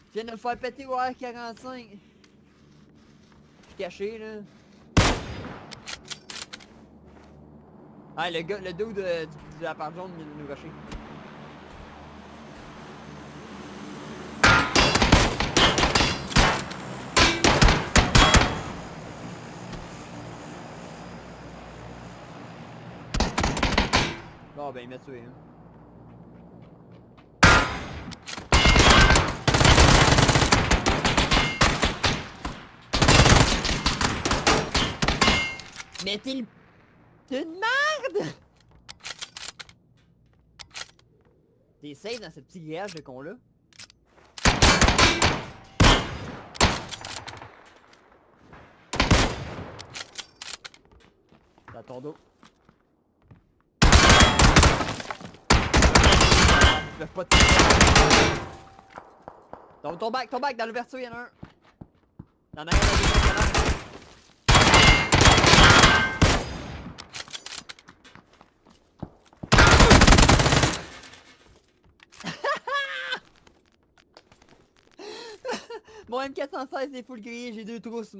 Je viens de me faire péter au R45. Je suis caché là. Ah le gars, le dos de la part jaune vient de nous rusher. Bon ben il m'a tué hein. Mais t'es une merde! T'es safe dans ce petit grillage de con là? T'as ton dos. Ils peuvent pas tirer. Ton back dans l'ouverture y'en a un. Y'en a un Mon M416 est full grillé, j'ai 2 trousses.